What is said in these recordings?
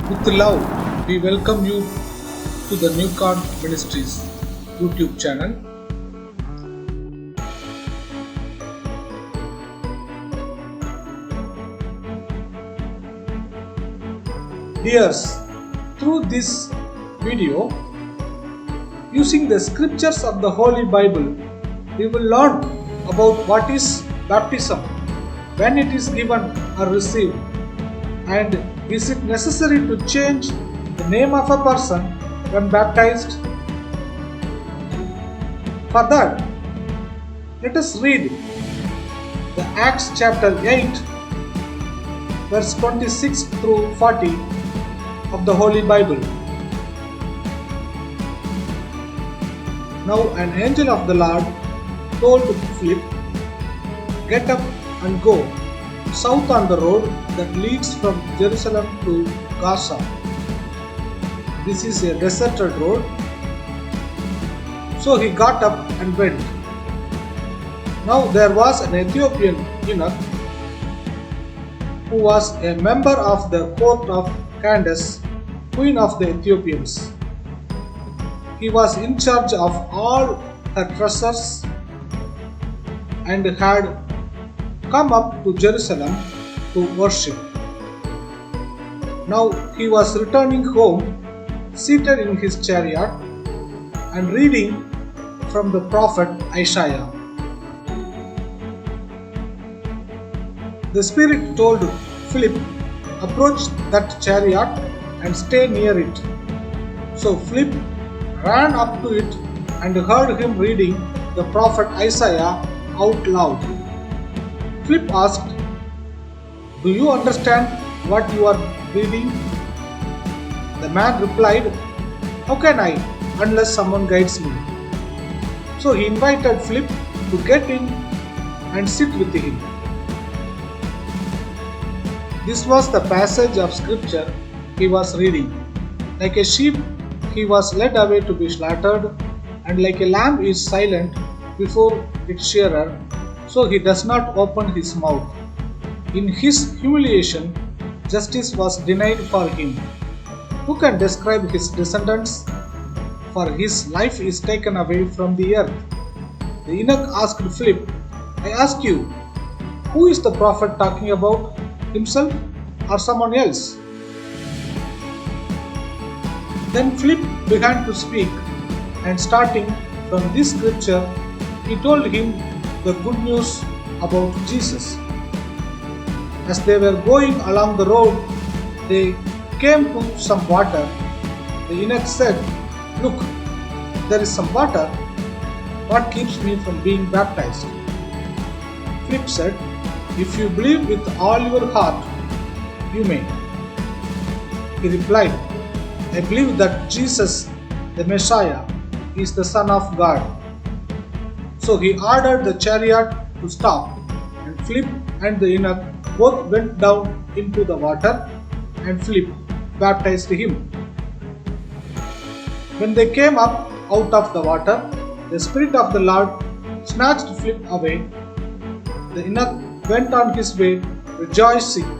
With love, we welcome you to the Newcon Ministries YouTube channel. Dears, through this video, using the scriptures of the Holy Bible, we will learn about what is baptism, when it is given or received, and is it necessary to change the name of a person when baptized? For that, let us read the Acts chapter 8, verse 26 through 40 of the Holy Bible. Now an angel of the Lord told Philip, "Get up and go south on the road that leads from Jerusalem to Gaza. This is a deserted road." So he got up and went. Now there was an Ethiopian eunuch who was a member of the court of Candace, queen of the Ethiopians. He was in charge of all her treasures and had come up to Jerusalem to worship. Now he was returning home, seated in his chariot and reading from the prophet Isaiah. The Spirit told Philip, "Approach that chariot and stay near it." So Philip ran up to it and heard him reading the prophet Isaiah out loud. Philip asked, "Do you understand what you are reading?" The man replied, "How can I unless someone guides me?" So he invited Philip to get in and sit with him. This was the passage of scripture he was reading. Like a sheep, he was led away to be slaughtered, and like a lamb is silent before its shearer, so he does not open his mouth. In his humiliation, justice was denied for him. Who can describe his descendants? For his life is taken away from the earth. The eunuch asked Philip, "I ask you, who is the prophet talking about? Himself or someone else?" Then Philip began to speak, and starting from this scripture, he told him the good news about Jesus. As they were going along the road, they came to some water. The eunuch said, "Look, there is some water. What keeps me from being baptized?" Philip said, "If you believe with all your heart, you may." He replied, "I believe that Jesus, the Messiah, is the Son of God." So he ordered the chariot to stop, and Philip and the eunuch both went down into the water, and Philip baptized him. When they came up out of the water, the Spirit of the Lord snatched Philip away. The eunuch went on his way rejoicing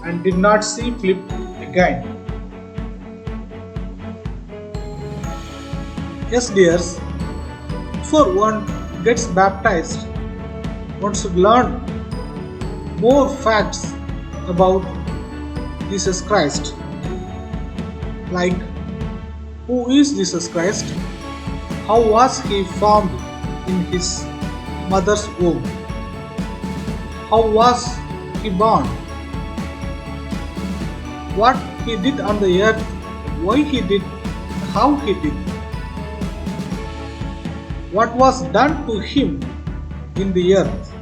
and did not see Philip again. Yes, dears, before one gets baptized, one should learn more facts about Jesus Christ. Like, who is Jesus Christ? How was he formed in his mother's womb? How was he born? What he did on the earth, why he did, how he did. What was done to him in the earth?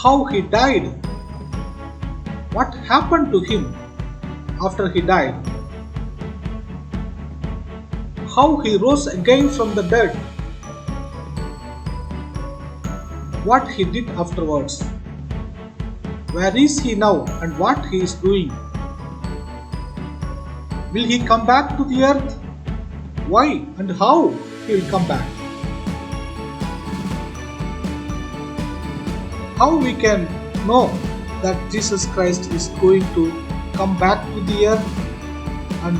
How he died? What happened to him after he died? How he rose again from the dead? What he did afterwards? Where is he now and what he is doing? Will he come back to the earth? Why and how he will come back? How we can know that Jesus Christ is going to come back to the earth, and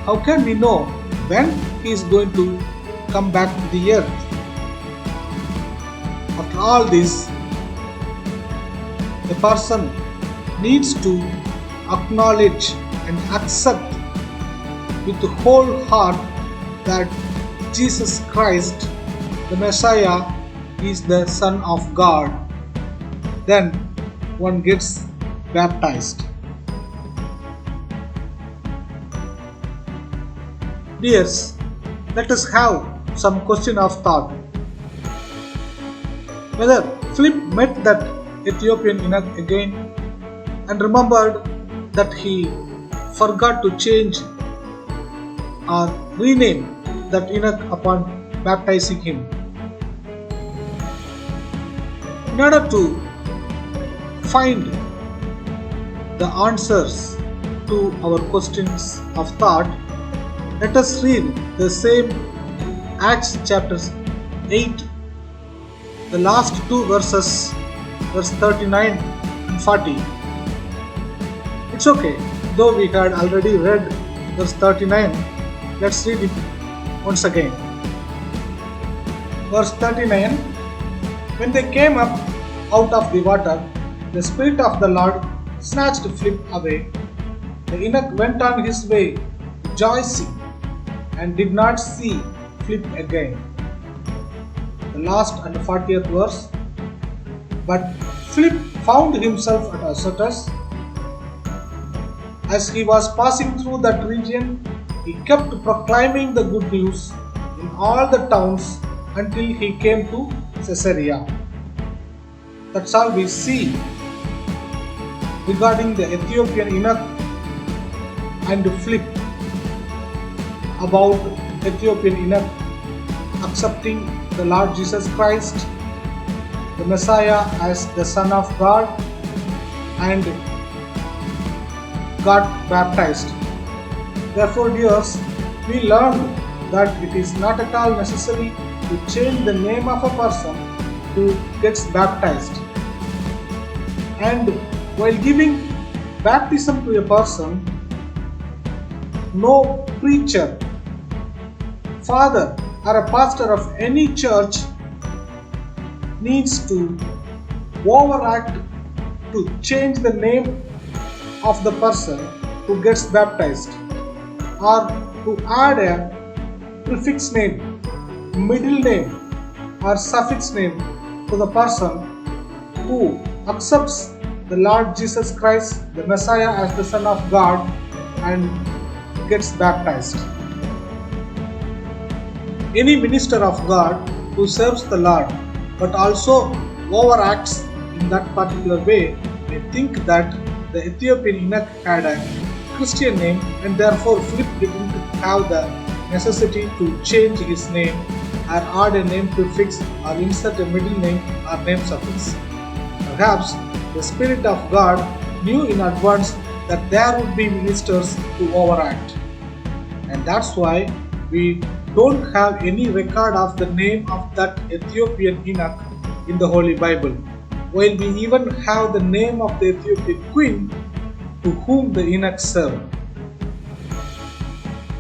how can we know when he is going to come back to the earth? After all this, a person needs to acknowledge and accept with the whole heart that Jesus Christ, the Messiah, is the Son of God. Then one gets baptized. Dears, let us have some question of thought. Whether Philip met that Ethiopian eunuch again and remembered that he forgot to change or rename that eunuch upon baptizing him. In order to find the answers to our questions of thought, let us read the same Acts chapter 8, the last two verses, verse 39 and 40. It's okay, though we had already read verse 39, let's read it once again. Verse 39. When they came up out of the water, the Spirit of the Lord snatched Philip away. The eunuch went on his way, rejoicing, and did not see Philip again. The last and 40th verse. But Philip found himself at Azotus. As he was passing through that region, he kept proclaiming the good news in all the towns until he came to Caesarea. That's all we see regarding the Ethiopian eunuch and Philip, about Ethiopian eunuch accepting the Lord Jesus Christ, the Messiah, as the Son of God, and got baptized. Therefore, dears, we learned that it is not at all necessary to change the name of a person who gets baptized. And while giving baptism to a person, no preacher, father, or a pastor of any church needs to overact to change the name of the person who gets baptized, or to add a prefix name, middle name, or suffix name to the person who accepts the Lord Jesus Christ, the Messiah, as the Son of God and gets baptized. Any minister of God who serves the Lord but also overacts in that particular way may think that the Ethiopian eunuch had a Christian name and therefore Philip didn't have the necessity to change his name or add a name prefix or insert a middle name or name suffix. Perhaps the Spirit of God knew in advance that there would be ministers who overact, and that's why we don't have any record of the name of that Ethiopian eunuch in the Holy Bible, while we even have the name of the Ethiopian queen to whom the eunuch served.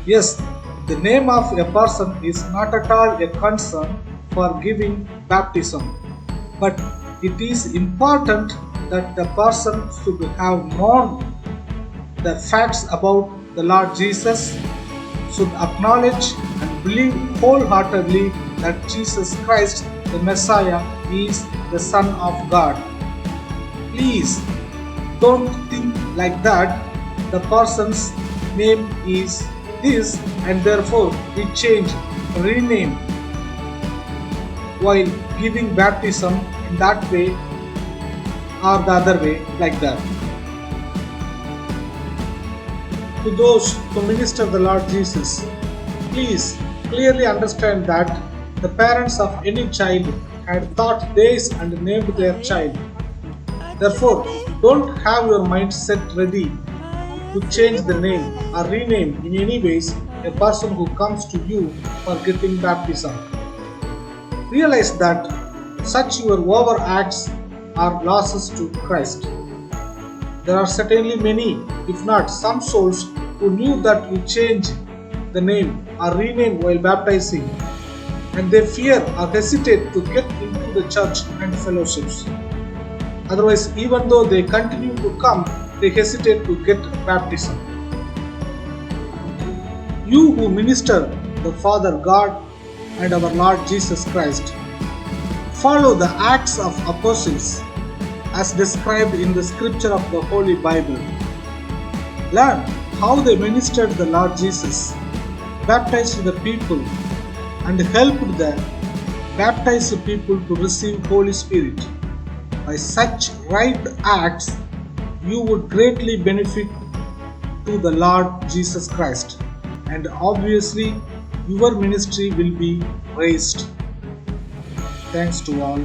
Yes, the name of a person is not at all a concern for giving baptism, but it is important that the person should have known the facts about the Lord Jesus, should acknowledge and believe wholeheartedly that Jesus Christ, the Messiah, is the Son of God. Please don't think like that. The person's name is this and therefore we change, rename while giving baptism in that way or the other way, like that. To those who minister the Lord Jesus, please clearly understand that the parents of any child had thought days and named their child. Therefore, don't have your mind set ready to change the name or rename in any ways a person who comes to you for getting baptism. Realize that such your overacts are losses to Christ. There are certainly many, if not some souls, who knew that we change the name or rename while baptizing, and they fear or hesitate to get into the church and fellowships. Otherwise, even though they continue to come, they hesitate to get baptism. You who minister the Father God and our Lord Jesus Christ, follow the Acts of Apostles as described in the scripture of the Holy Bible. Learn how they ministered the Lord Jesus, baptized the people, and helped the baptized people to receive Holy Spirit. By such right acts, you would greatly benefit to the Lord Jesus Christ, and obviously your ministry will be raised. Thanks to all.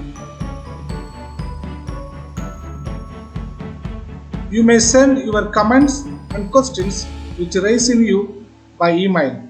You may send your comments and questions which rise in you by email.